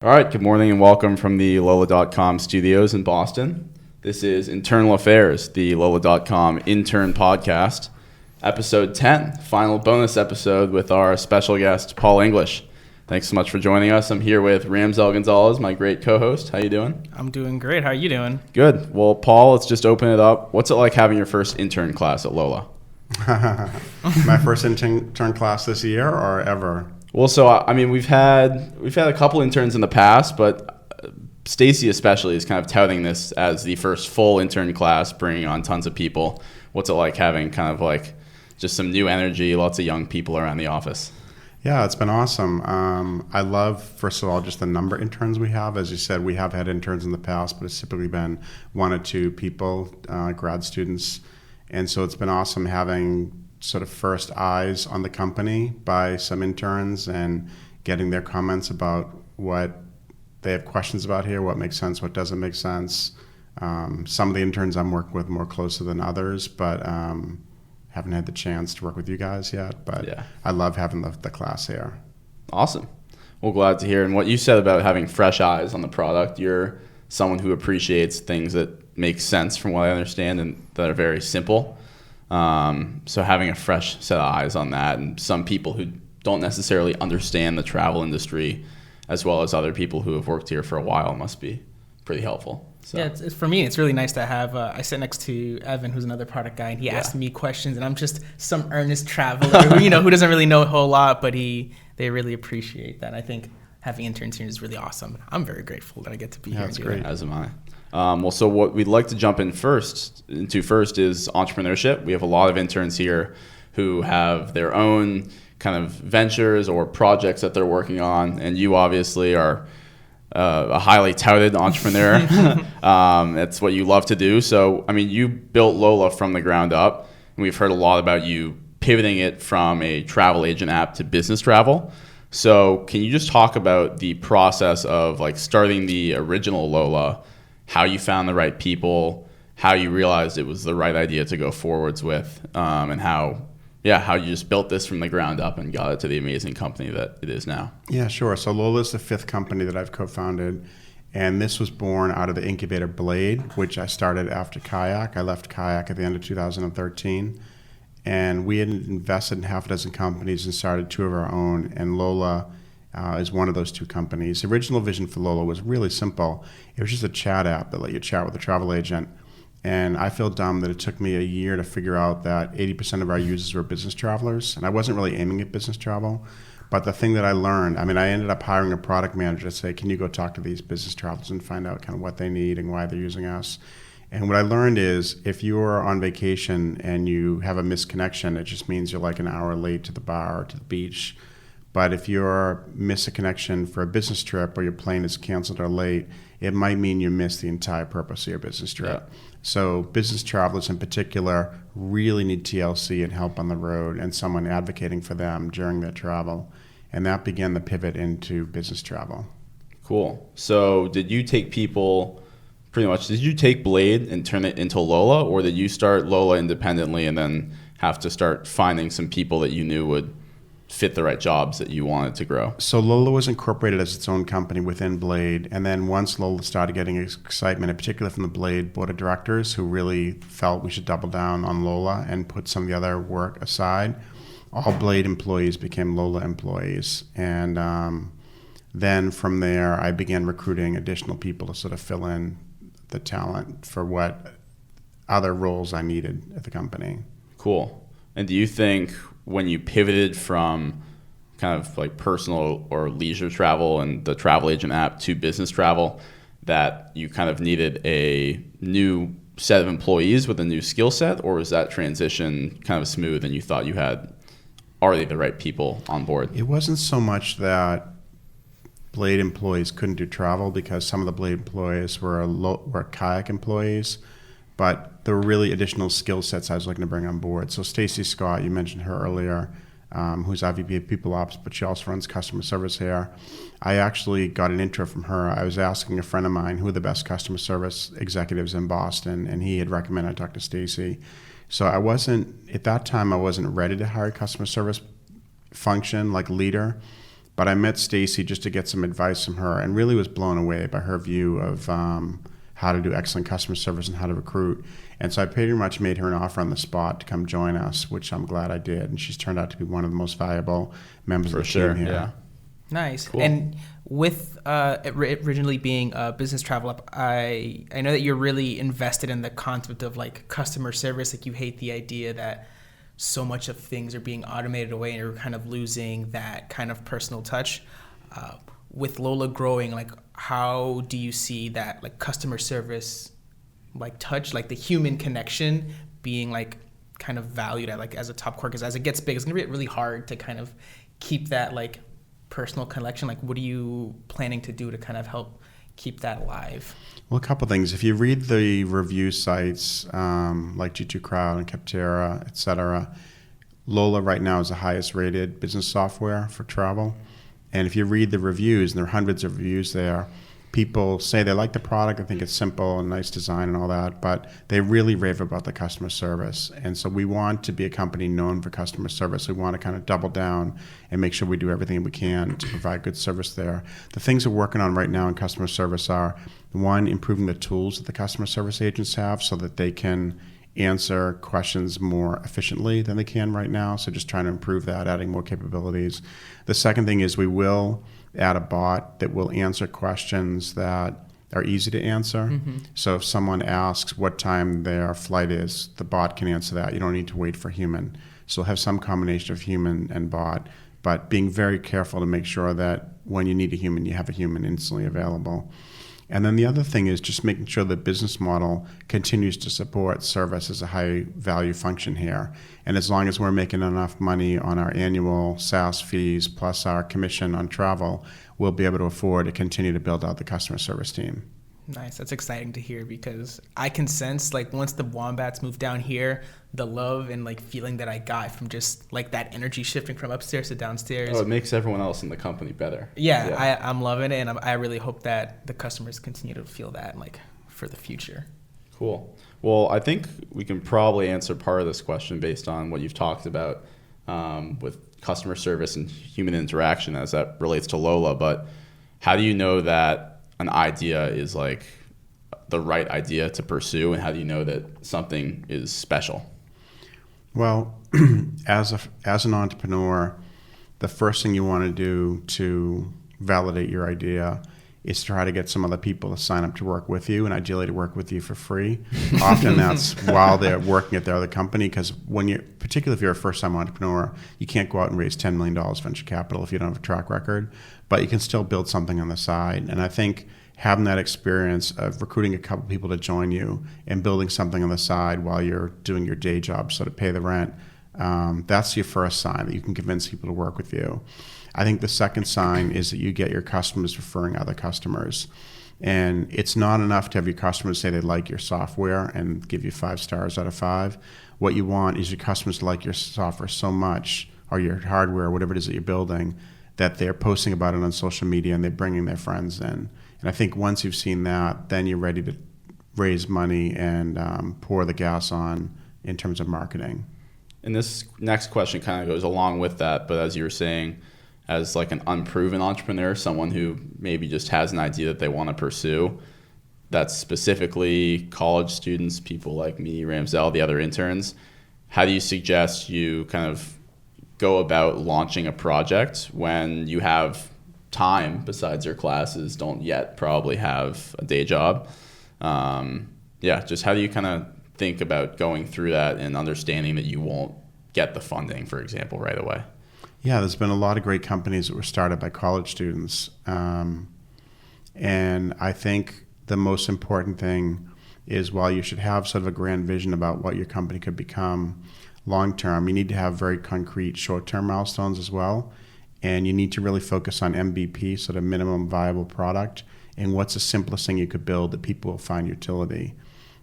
All right, good morning and welcome from the Lola.com studios in Boston. This is Internal Affairs, the Lola.com intern podcast, episode 10, final bonus episode with our special guest, Paul English. Thanks so much for joining us. I'm here with Ramsel Gonzalez, my great co-host. How you doing? I'm doing great. How are you doing? Good. Well, Paul, let's just open it up. What's it like having your first intern class at Lola? My first intern class this year or ever? Well, so I mean, we've had a couple interns in the past, but Stacy especially is kind of touting this as the first full intern class, bringing on tons of people. What's it like having kind of like just some new energy, lots of young people around the office? Yeah, it's been awesome. I love, first of all, just the number of interns we have. As you said, we have had interns in the past, but it's typically been one or two people, grad students. And so it's been awesome having sort of first eyes on the company by some interns and getting their comments about what they have questions about here, what makes sense, what doesn't make sense. Some of the interns I'm working with more closely than others, but haven't had the chance to work with you guys yet. But yeah. I love having the class here. Awesome. Well, glad to hear. And what you said about having fresh eyes on the product, you're someone who appreciates things that make sense from what I understand and that are very simple. So having a fresh set of eyes on that, and some people who don't necessarily understand the travel industry as well as other people who have worked here for a while must be pretty helpful. So. Yeah, it's for me, it's really nice to have, I sit next to Evan, who's another product guy, and he asks me questions, and I'm just some earnest traveler who doesn't really know a whole lot, but they really appreciate that. I think having interns here is really awesome. I'm very grateful that I get to be here. That's great. As am I. Well, so what we'd like to jump into first is entrepreneurship. We have a lot of interns here who have their own kind of ventures or projects that they're working on, and you obviously are a highly touted entrepreneur. That's what you love to do. So, I mean, you built Lola from the ground up, and we've heard a lot about you pivoting it from a travel agent app to business travel. So can you just talk about the process of like starting the original Lola, how you found the right people, how you realized it was the right idea to go forwards with, and how you just built this from the ground up and got it to the amazing company that it is now? Yeah, sure. So Lola is the fifth company that I've co-founded, and this was born out of the incubator Blade, which I started after Kayak. I left Kayak at the end of 2013, and we had invested in half a dozen companies and started two of our own, and Lola is one of those two companies. The original vision for Lola was really simple. It was just a chat app that let you chat with a travel agent. And I feel dumb that it took me a year to figure out that 80% of our users were business travelers. And I wasn't really aiming at business travel. But the thing that I learned, I ended up hiring a product manager to say, can you go talk to these business travelers and find out kind of what they need and why they're using us? And what I learned is if you're on vacation and you have a misconnection, it just means you're like an hour late to the bar or to the beach. But if you miss a connection for a business trip or your plane is canceled or late, it might mean you miss the entire purpose of your business trip. Yeah. So business travelers in particular really need TLC and help on the road and someone advocating for them during their travel. And that began the pivot into business travel. Cool. So did you take Blade and turn it into Lola, or did you start Lola independently and then have to start finding some people that you knew would fit the right jobs that you wanted to grow? So Lola was incorporated as its own company within Blade, and then once Lola started getting excitement, in particular from the Blade board of directors, who really felt we should double down on Lola and put some of the other work aside, all Blade employees became Lola employees. And then from there, I began recruiting additional people to sort of fill in the talent for what other roles I needed at the company. Cool. And do you think when you pivoted from kind of like personal or leisure travel and the travel agent app to business travel, that you kind of needed a new set of employees with a new skill set, or was that transition kind of smooth and you thought you had already the right people on board? It wasn't so much that Blade employees couldn't do travel, because some of the Blade employees were Kayak employees, but there were really additional skill sets I was looking to bring on board. So Stacy Scott, you mentioned her earlier, who's our VP of People Ops, but she also runs customer service here. I actually got an intro from her. I was asking a friend of mine who are the best customer service executives in Boston, and he had recommended I talk to Stacy. So at that time I wasn't ready to hire a customer service function like leader, But I met Stacy just to get some advice from her, and really was blown away by her view of how to do excellent customer service and how to recruit. And so I pretty much made her an offer on the spot to come join us, which I'm glad I did. And she's turned out to be one of the most valuable members of the team here. Yeah. Nice. Cool. And with it originally being a business travel app, I know that you're really invested in the concept of like customer service. Like you hate the idea that so much of things are being automated away and you're kind of losing that kind of personal touch. With Lola growing, like how do you see that like customer service, like touch, like the human connection being like kind of valued at like as a top core? Because as it gets big, it's gonna be really hard to kind of keep that like personal connection. Like what are you planning to do to kind of help keep that alive? Well, a couple things. If you read the review sites like G2 Crowd and Capterra, et cetera, Lola right now is the highest rated business software for travel. And if you read the reviews, and there are hundreds of reviews there, people say they like the product, I think it's simple and nice design and all that, but they really rave about the customer service. And so we want to be a company known for customer service. We want to kind of double down and make sure we do everything we can to provide good service there. The things we're working on right now in customer service are, one, improving the tools that the customer service agents have so that they can answer questions more efficiently than they can right now. So just trying to improve that, adding more capabilities. The second thing is we will add a bot that will answer questions that are easy to answer. Mm-hmm. So if someone asks what time their flight is, the bot can answer that. You don't need to wait for human. So we'll have some combination of human and bot, but being very careful to make sure that when you need a human, you have a human instantly available. And then the other thing is just making sure the business model continues to support service as a high value function here. And as long as we're making enough money on our annual SaaS fees plus our commission on travel, we'll be able to afford to continue to build out the customer service team. Nice. That's exciting to hear because I can sense like once the Wombats moved down here, the love and like feeling that I got from just like that energy shifting from upstairs to downstairs. Oh, it makes everyone else in the company better. Yeah. I'm loving it, and I really hope that the customers continue to feel that like for the future. Cool. Well, I think we can probably answer part of this question based on what you've talked about with customer service and human interaction as that relates to Lola. But how do you know that an idea is like the right idea to pursue, and how do you know that something is special? Well, as an entrepreneur, the first thing you want to do to validate your idea is try to get some other people to sign up to work with you, and ideally to work with you for free. Often that's while they're working at their other company, because particularly if you're a first-time entrepreneur, you can't go out and raise $10 million venture capital if you don't have a track record, but you can still build something on the side. And I think having that experience of recruiting a couple people to join you and building something on the side while you're doing your day job so to pay the rent, that's your first sign that you can convince people to work with you. I think the second sign is that you get your customers referring other customers. And it's not enough to have your customers say they like your software and give you 5 stars out of 5. What you want is your customers to like your software so much, or your hardware, whatever it is that you're building, that they're posting about it on social media and they're bringing their friends in. And I think once you've seen that, then you're ready to raise money and pour the gas on in terms of marketing. And this next question kind of goes along with that, but as you were saying, as like an unproven entrepreneur, someone who maybe just has an idea that they want to pursue, that's specifically college students, people like me, Ramsel, the other interns, how do you suggest you kind of go about launching a project when you have time besides your classes, don't yet probably have a day job? Just how do you kind of think about going through that and understanding that you won't get the funding, for example, right away? Yeah, there's been a lot of great companies that were started by college students. And I think the most important thing is, while you should have sort of a grand vision about what your company could become long-term, you need to have very concrete short-term milestones as well. And you need to really focus on MVP, sort of minimum viable product, and what's the simplest thing you could build that people will find utility.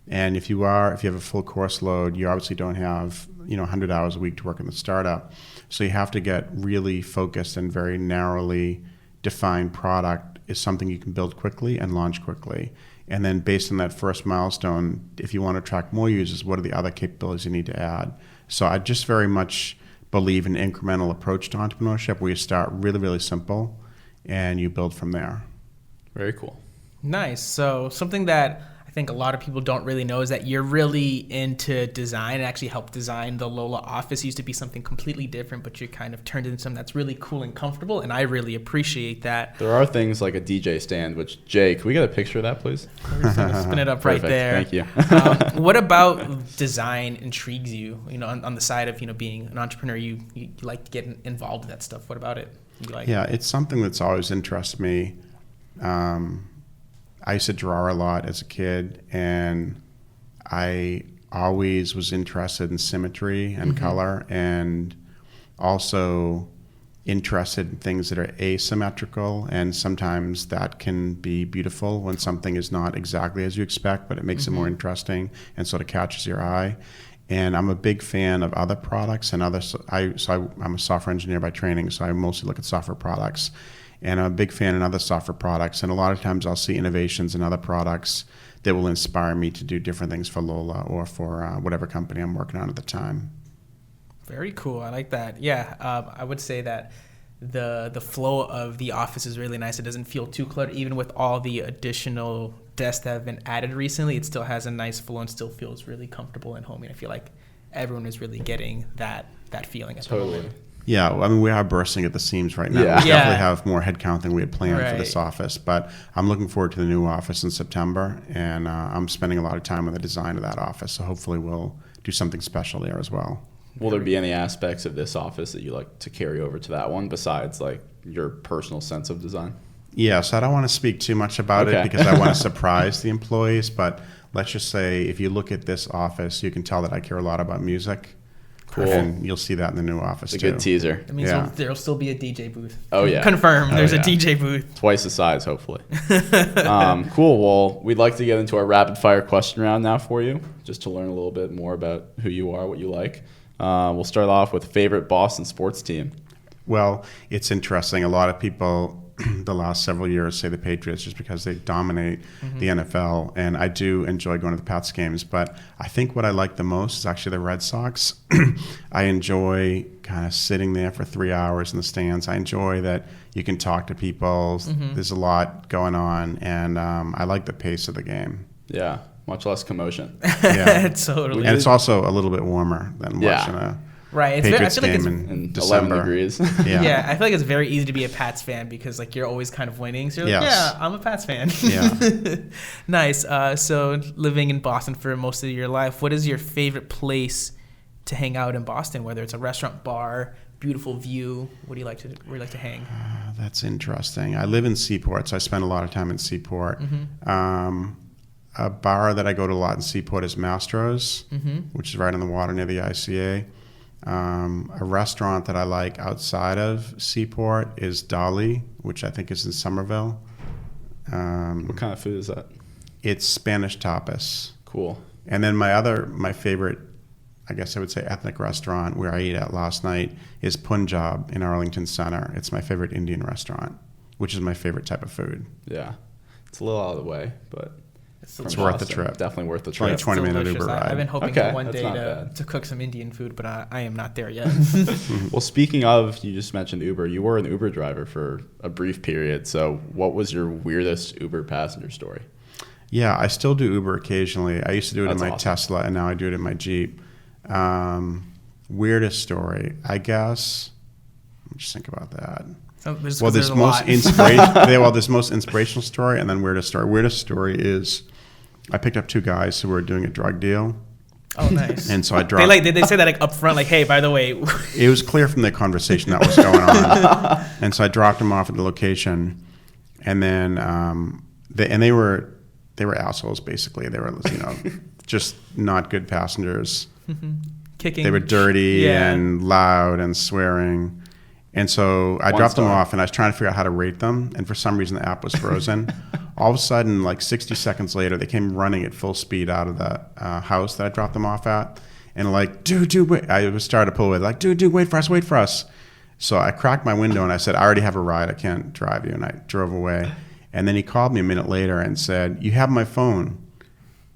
And if you have a full course load, you obviously don't have 100 hours a week to work in the startup. So you have to get really focused, and very narrowly defined product is something you can build quickly and launch quickly. And then based on that first milestone, if you want to attract more users, what are the other capabilities you need to add? So I just very much believe in an incremental approach to entrepreneurship where you start really, really simple and you build from there. Very cool. Nice. So something that I think a lot of people don't really know is that you're really into design and actually helped design the Lola office. It used to be something completely different, but you kind of turned it into something that's really cool and comfortable, and I really appreciate that. There are things like a DJ stand, which, Jay, can we get a picture of that, please? Spin it up right there. Thank you. What about design intrigues you? You know, on the side of, you know, being an entrepreneur, you like to get involved in that stuff. What about it? Yeah, it's something that's always interested me. I used to draw a lot as a kid, and I always was interested in symmetry and color, and also interested in things that are asymmetrical, and sometimes that can be beautiful when something is not exactly as you expect, but it makes it more interesting and sort of catches your eye. And I'm a big fan of other products and I'm a software engineer by training, so I mostly look at software products. And I'm a big fan of other software products, and a lot of times I'll see innovations in other products that will inspire me to do different things for Lola or for whatever company I'm working on at the time. Very cool. I like that. Yeah, I would say that the flow of the office is really nice. It doesn't feel too cluttered. Even with all the additional desks that have been added recently, it still has a nice flow and still feels really comfortable and homey. I feel like everyone is really getting that feeling at the moment. Yeah, I mean, we are bursting at the seams right now. We definitely have more headcount than we had planned for this office, but I'm looking forward to the new office in September, and I'm spending a lot of time on the design of that office, so hopefully we'll do something special there as well. Will there be any aspects of this office that you like to carry over to that one besides like your personal sense of design? Yes, I don't want to speak too much about it because I want to surprise the employees, but let's just say if you look at this office, you can tell that I care a lot about music. Cool. And you'll see that in the new office too. It's a good teaser. That means there'll still be a DJ booth. Oh, yeah. Confirmed. There's a DJ booth. Twice the size, hopefully. Cool. Well, we'd like to get into our rapid fire question round now for you, just to learn a little bit more about who you are, what you like. We'll start off with favorite Boston sports team. Well, it's interesting. A lot of people the last several years say the Patriots just because they dominate the NFL, and I do enjoy going to the Pats games, but I think what I like the most is actually the Red Sox. I enjoy kind of sitting there for 3 hours in the stands. I enjoy that you can talk to people. There's a lot going on, and I like the pace of the game. Yeah, much less commotion. Yeah, totally. And it's also a little bit warmer than watching a Patriots game in December. 11 degrees. Yeah, I feel like it's very easy to be a Pats fan because like you're always kind of winning. So you're like, yeah, I'm a Pats fan. Yeah. Nice. So living in Boston for most of your life, what is your favorite place to hang out in Boston? Whether it's a restaurant, bar, beautiful view, where do you like to hang? That's interesting. I live in Seaport, so I spend a lot of time in Seaport. A bar that I go to a lot in Seaport is Mastro's, which is right on the water near the ICA. A restaurant that I like outside of Seaport is Dolly, which I think is in Somerville. What kind of food is that? It's Spanish tapas. Cool. And then my favorite, I guess I would say, ethnic restaurant where I ate at last night is Punjab in Arlington Center. It's my favorite Indian restaurant, which is my favorite type of food. Yeah. It's a little out of the way, but it's worth the trip. Definitely worth the trip. It's like a 20-minute Uber ride. I've been hoping one day to cook some Indian food, but I am not there yet. Well, speaking of, you just mentioned Uber. You were an Uber driver for a brief period. So what was your weirdest Uber passenger story? Yeah, I still do Uber occasionally. I used to do it in my Tesla, and now I do it in my Jeep. Weirdest story, I guess. Let me just think about that. There's most inspirational story, and then weirdest story. Weirdest story is I picked up two guys who were doing a drug deal. Oh, nice. And so I dropped. Did they say that like up front, like, hey, by the way? It was clear from the conversation that was going on. And so I dropped them off at the location, and then they were assholes basically. They were just not good passengers. Kicking. They were dirty and loud and swearing. And so I dropped them off, and I was trying to figure out how to rate them. And for some reason, the app was frozen. All of a sudden, like 60 seconds later, they came running at full speed out of the house that I dropped them off at. And like, dude, wait. I was starting to pull away. Like, dude, wait for us. So I cracked my window, and I said, I already have a ride. I can't drive you. And I drove away. And then he called me a minute later and said, you have my phone.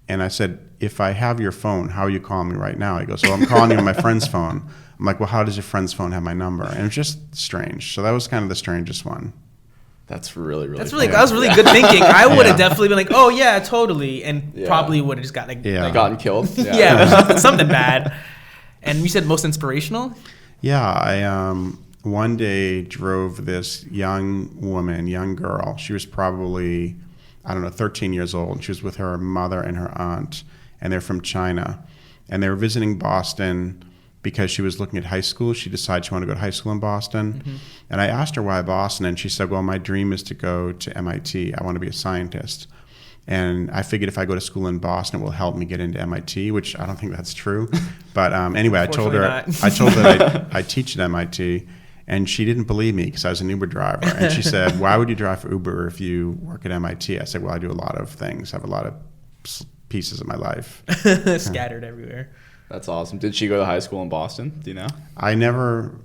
And I said, if I have your phone, how are you calling me right now? He goes, well, I'm calling you on my friend's phone. I'm like, well, how does your friend's phone have my number? And it's just strange. So that was kind of the strangest one. That's really that funny. was really good thinking. I would have definitely been like, oh yeah, totally, and probably would have just got like gotten killed. Something bad. And you said most inspirational? Yeah, I one day drove this young girl. She was probably, 13 years old. And she was with her mother and her aunt, and they're from China. And they were visiting Boston because she was looking at high school. She decided she wanted to go to high school in Boston. Mm-hmm. And I asked her why Boston, and she said, well, my dream is to go to MIT. I want to be a scientist. And I figured if I go to school in Boston, it will help me get into MIT, which I don't think that's true. But anyway, I told her that I teach at MIT, and she didn't believe me because I was an Uber driver. And she said, why would you drive for Uber if you work at MIT? I said, well, I do a lot of things. I have a lot of pieces of my life. Scattered everywhere. That's awesome. Did she go to high school in Boston? Do you know? I never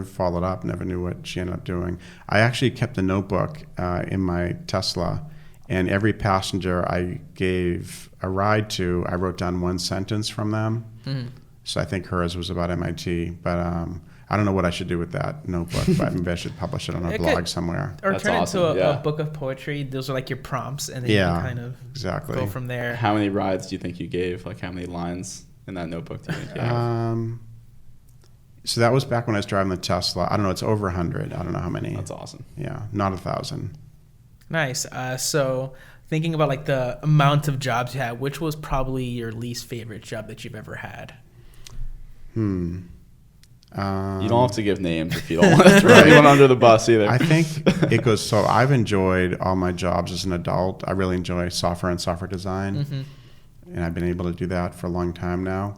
followed up, never knew what she ended up doing. I actually kept a notebook in my Tesla, and every passenger I gave a ride to, I wrote down one sentence from them. Mm-hmm. So I think hers was about MIT, but I don't know what I should do with that notebook, but maybe I should publish it on a blog somewhere. Or That's turn awesome. it into a book of poetry. Those are like your prompts, and then you can kind of go from there. How many rides do you think you gave? Like how many lines in that notebook do you think you have? So that was back when I was driving the Tesla. I don't know, it's over 100. I don't know how many. That's awesome. Yeah, not 1,000. Nice. So thinking about like the amount of jobs you had, which was probably your least favorite job that you've ever had? You don't have to give names if you don't want to throw anyone under the bus either. I think it goes, so I've enjoyed all my jobs as an adult. I really enjoy software and software design. Mm-hmm. And I've been able to do that for a long time now.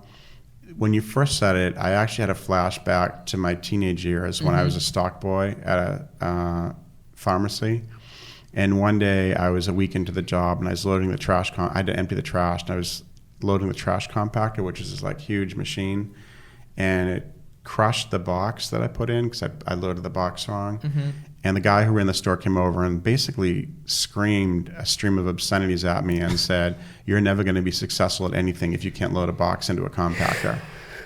When you first said it, I actually had a flashback to my teenage years when I was a stock boy at a pharmacy. And one day I was a week into the job, and I was loading the trash. I had to empty the trash, and I was loading the trash compactor, which is this like huge machine, and it crushed the box that I put in because I loaded the box wrong. Mm-hmm. And the guy who ran the store came over and basically screamed a stream of obscenities at me and said, "You're never going to be successful at anything if you can't load a box into a compactor."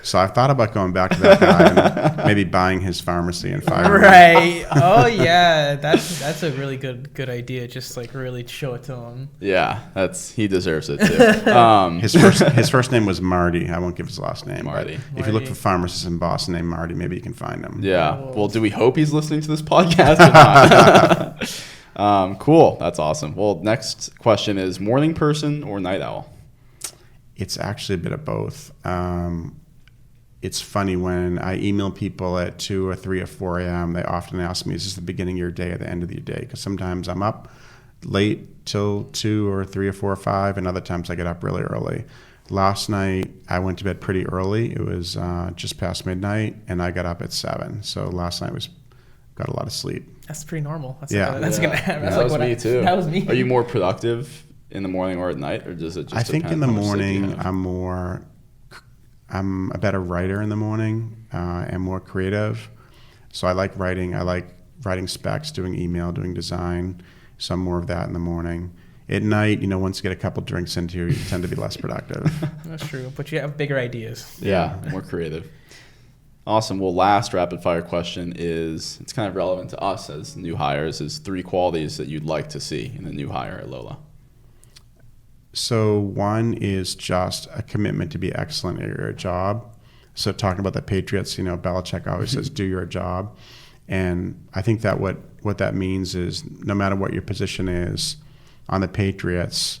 So I thought about going back to that guy and maybe buying his pharmacy and firing him. Right. Oh yeah, that's a really good idea. Just like really show it to him. Yeah, he deserves it too. His first name was Marty. I won't give his last name. Marty. If you look for pharmacists in Boston named Marty, maybe you can find him. Yeah. Well, do we hope he's listening to this podcast or not? Cool. That's awesome. Well, next question is morning person or night owl? It's actually a bit of both. It's funny when I email people at 2 or 3 or 4 a.m., they often ask me, is this the beginning of your day or the end of your day? Because sometimes I'm up late till 2 or 3 or 4 or 5, and other times I get up really early. Last night, I went to bed pretty early. It was just past midnight, and I got up at 7. So last night got a lot of sleep. That's pretty normal. That's That was me too. That was me. Are you more productive in the morning or at night, or does it just I think in the morning I'm a better writer in the morning and more creative. So I like writing. I like writing specs, doing email, doing design. So I'm more of that in the morning. At night, once you get a couple drinks into you, you tend to be less productive. That's true, but you have bigger ideas. Yeah, more creative. Awesome. Well, last rapid fire question it's kind of relevant to us as new hires, is 3 qualities that you'd like to see in a new hire at Lola. So one is just a commitment to be excellent at your job. So talking about the Patriots, Belichick always says, do your job. And I think that what that means is no matter what your position is on the Patriots,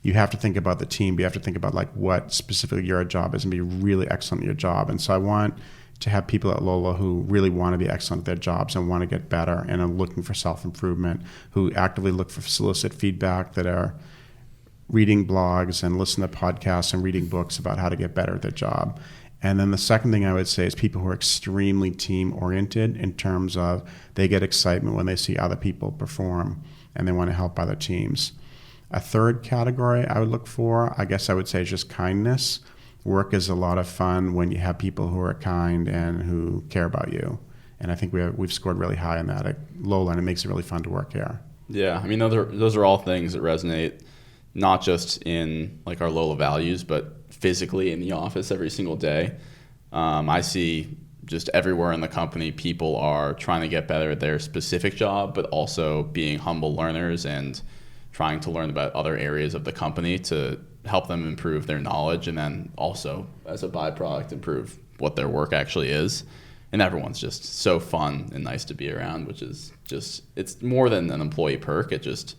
you have to think about the team. But you have to think about like what specifically your job is and be really excellent at your job. And so I want to have people at Lola who really want to be excellent at their jobs and want to get better and are looking for self-improvement, who actively look for solicit feedback, that are reading blogs and listening to podcasts and reading books about how to get better at their job. And then the second thing I would say is people who are extremely team-oriented in terms of they get excitement when they see other people perform and they want to help other teams. A third category I would look for, I guess I would say, is just kindness. Work is a lot of fun when you have people who are kind and who care about you. And I think we've scored really high on that at Lola, and it makes it really fun to work here. Yeah, I mean, those are all things that resonate not just in like our Lola values, but physically in the office every single day. I see just everywhere in the company, people are trying to get better at their specific job, but also being humble learners and trying to learn about other areas of the company to help them improve their knowledge, and then also as a byproduct improve what their work actually is. And everyone's just so fun and nice to be around, which is just, it's more than an employee perk. It just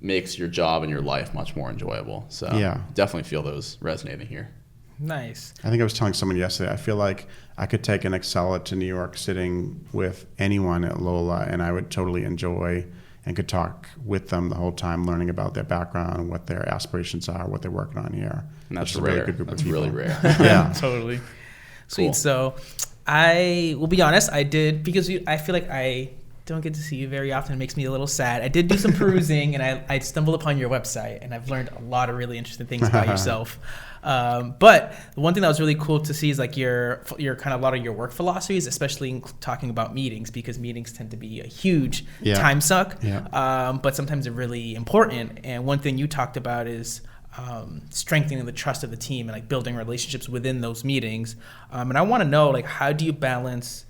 makes your job and your life much more enjoyable. So Yeah. definitely feel those resonating here. Nice. I think I was telling someone yesterday, I feel like I could take an Excella to New York sitting with anyone at Lola, and I would totally enjoy and could talk with them the whole time, learning about their background, what their aspirations are, what they're working on here. And that's Which is rare. a really good group That's of people. really rare. Yeah. Totally. Sweet. Cool. So I will be honest, I did, because I feel like I don't get to see you very often. It makes me a little sad. I did do some perusing, and I stumbled upon your website, and I've learned a lot of really interesting things about yourself. But the one thing that was really cool to see is like your kind of a lot of your work philosophies, especially in talking about meetings, because meetings tend to be a huge time suck. Yeah. But sometimes they're really important. And one thing you talked about is strengthening the trust of the team and like building relationships within those meetings. And I want to know, like, how do you balance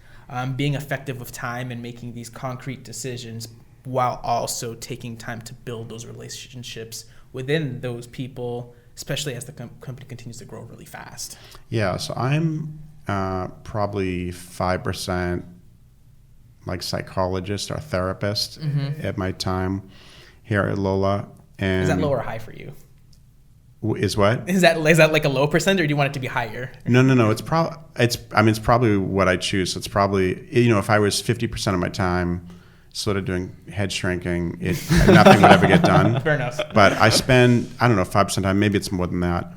being effective with time and making these concrete decisions while also taking time to build those relationships within those people, especially as the company continues to grow really fast? Yeah, so I'm probably 5% like psychologist or therapist at my time here at Lola. And Is that low or high for you? Is what? Is that like a low percent, or do you want it to be higher? No. It's probably what I choose. So it's probably, if I was 50% of my time sort of doing head shrinking, nothing would ever get done. Fair enough. But I spend, 5% time, maybe it's more than that,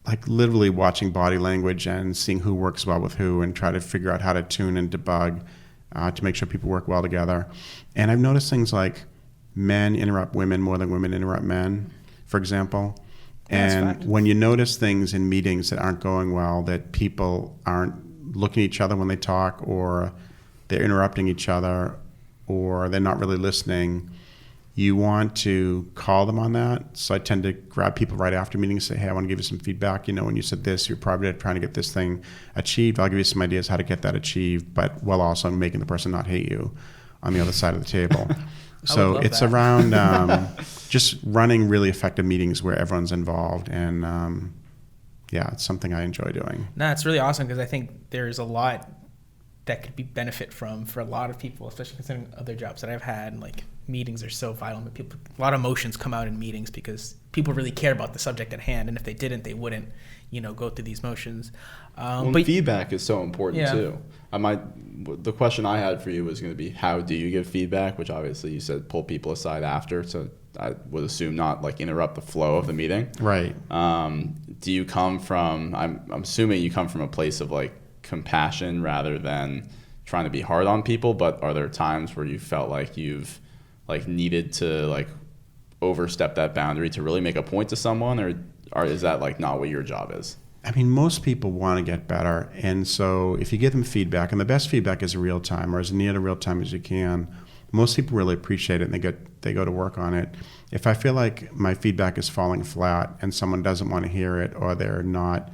like literally watching body language and seeing who works well with who and try to figure out how to tune and debug to make sure people work well together. And I've noticed things like men interrupt women more than women interrupt men, for example. And when you notice things in meetings that aren't going well, that people aren't looking at each other when they talk, or they're interrupting each other, or they're not really listening, you want to call them on that. So I tend to grab people right after meetings and say, hey, I want to give you some feedback. When you said this, you're probably trying to get this thing achieved. I'll give you some ideas how to get that achieved, but while also making the person not hate you on the other side of the table. So it's around just running really effective meetings where everyone's involved. And it's something I enjoy doing. No, it's really awesome, because I think there's a lot that could be benefit from for a lot of people, especially considering other jobs that I've had. Like, meetings are so vital. A lot of emotions come out in meetings because people really care about the subject at hand. And if they didn't, they wouldn't, go through these motions. But feedback is so important too. The question I had for you was going to be, how do you give feedback? Which obviously you said pull people aside after. So I would assume not like interrupt the flow of the meeting. Right. Do you come from, I'm assuming you come from a place of like compassion rather than trying to be hard on people, but are there times where you felt like you've like needed to like overstep that boundary to really make a point to someone, or is that like not what your job is? Most people want to get better, and so if you give them feedback, and the best feedback is real time or as near to real time as you can, most people really appreciate it, and they go to work on it. If I feel like my feedback is falling flat and someone doesn't want to hear it, or they're not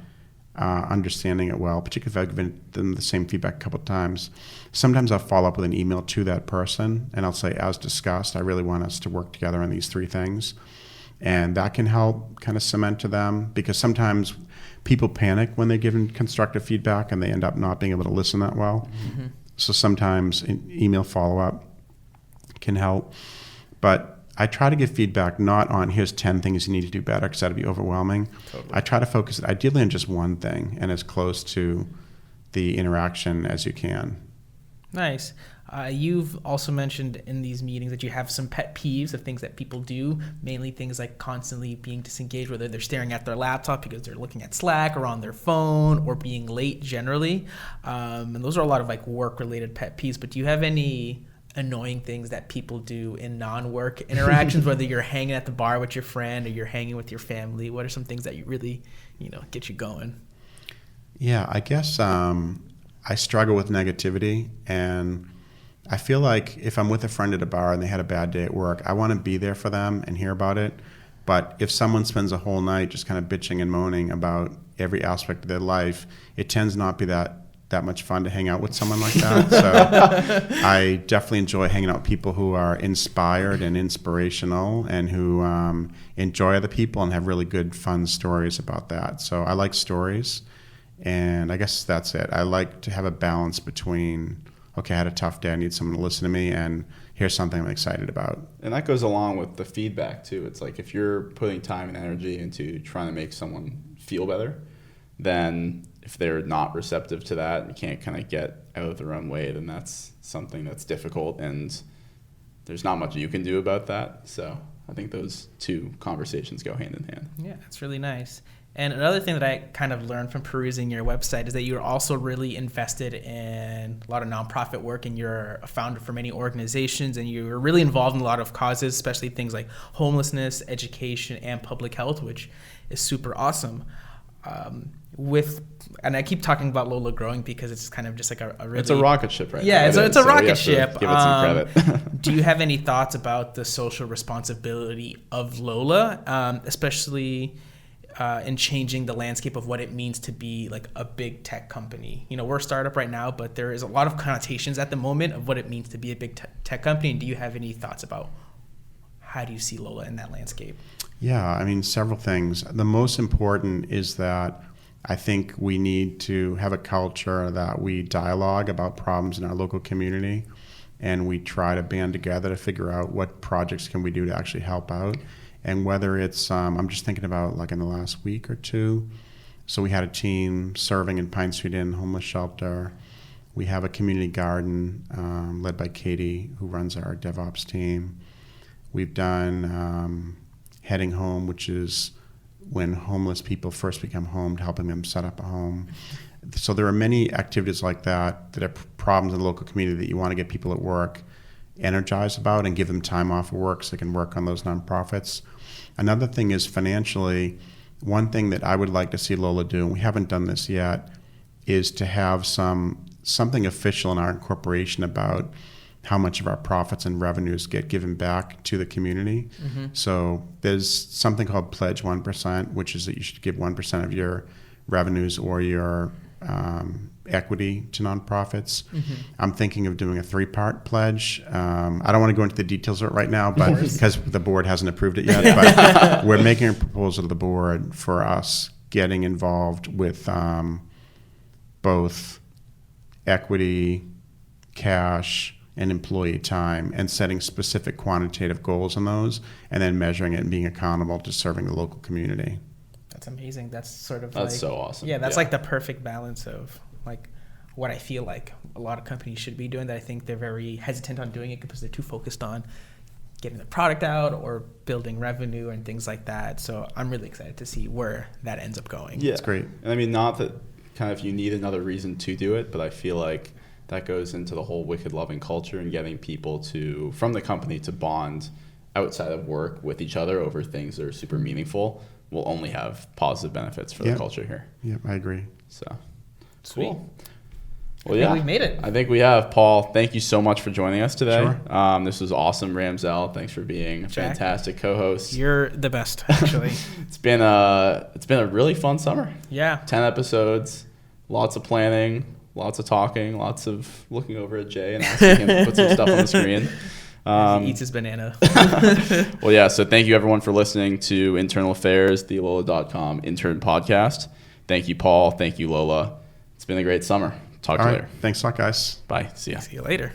understanding it well, particularly if I've given them the same feedback a couple of times, sometimes I'll follow up with an email to that person, and I'll say, as discussed, I really want us to work together on these 3 things. And that can help kind of cement to them, because sometimes people panic when they're given constructive feedback and they end up not being able to listen that well. Mm-hmm. So sometimes an email follow-up can help. But I try to give feedback not on here's 10 things you need to do better, because that'd be overwhelming. Totally. I try to focus it ideally on just one thing and as close to the interaction as you can. Nice. You've also mentioned in these meetings that you have some pet peeves of things that people do, mainly things like constantly being disengaged, whether they're staring at their laptop because they're looking at Slack or on their phone, or being late generally. And those are a lot of like work-related pet peeves. But do you have any annoying things that people do in non-work interactions, whether you're hanging at the bar with your friend or you're hanging with your family? What are some things that you really, get you going? Yeah, I guess I struggle with negativity, and I feel like if I'm with a friend at a bar and they had a bad day at work, I want to be there for them and hear about it. But if someone spends a whole night just kind of bitching and moaning about every aspect of their life, it tends not be that that much fun to hang out with someone like that. So I definitely enjoy hanging out with people who are inspired and inspirational and who enjoy other people and have really good, fun stories about that. So I like stories, and I guess that's it. I like to have a balance between, okay, I had a tough day, I need someone to listen to me, and here's something I'm excited about. And that goes along with the feedback too. It's like if you're putting time and energy into trying to make someone feel better, then if they're not receptive to that, you can't kind of get out of their own way, then that's something that's difficult, and there's not much you can do about that. So I think those two conversations go hand in hand. Yeah, that's really nice. And another thing that I kind of learned from perusing your website is that you're also really invested in a lot of nonprofit work, and you're a founder for many organizations, and you're really involved in a lot of causes, especially things like homelessness, education, and public health, which is super awesome. And I keep talking about Lola growing because it's kind of just like a really... It's a rocket ship right now. Yeah, it's a rocket ship. Give it some credit. Do you have any thoughts about the social responsibility of Lola, especially in changing the landscape of what it means to be like a big tech company? You know, we're a startup right now, but there is a lot of connotations at the moment of what it means to be a big tech company. And do you have any thoughts about how do you see Lola in that landscape? Yeah, I mean, several things. The most important is that I think we need to have a culture that we dialogue about problems in our local community, and we try to band together to figure out what projects can we do to actually help out. And whether it's, I'm just thinking about like in the last week or two, so we had a team serving in Pine Street Inn homeless shelter. We have a community garden led by Katie, who runs our DevOps team. We've done Heading Home, which is when homeless people first become home, helping them set up a home. So there are many activities like that that are problems in the local community that you want to get people at work energized about and give them time off of work so they can work on those nonprofits. Another thing is financially, one thing that I would like to see Lola do, and we haven't done this yet, is to have something official in our incorporation about how much of our profits and revenues get given back to the community. Mm-hmm. So there's something called Pledge 1%, which is that you should give 1% of your revenues or your equity to nonprofits. Mm-hmm. I'm thinking of doing a 3-part pledge. I don't want to go into the details of it right now, but because the board hasn't approved it yet. But we're making a proposal to the board for us getting involved with both equity, cash, and employee time, and setting specific quantitative goals on those, and then measuring it and being accountable to serving the local community. That's amazing. That's sort of that's so awesome. Yeah, that's like the perfect balance of like what I feel like a lot of companies should be doing, that I think they're very hesitant on doing it because they're too focused on getting the product out or building revenue and things like that. So I'm really excited to see where that ends up going. Yeah, it's great. And I mean, not that kind of you need another reason to do it, but I feel like that goes into the whole wicked loving culture and getting people to, from the company, to bond outside of work with each other over things that are super meaningful will only have positive benefits for the culture here. Yeah, I agree. So, sweet. Cool. Well, yeah, we've made it. I think we have. Paul, thank you so much for joining us today. Sure. This was awesome. Ramsel, thanks for being a fantastic co-host. You're the best, actually. It's been a really fun summer. Yeah. 10 episodes, lots of planning, lots of talking, lots of looking over at Jay and asking him to put some stuff on the screen. He eats his banana. Well, yeah, so thank you everyone for listening to Internal Affairs, the Lola.com intern podcast. Thank you, Paul. Thank you, Lola. It's been a great summer. Talk to you later. Thanks a lot, guys. Bye. See ya. See you later.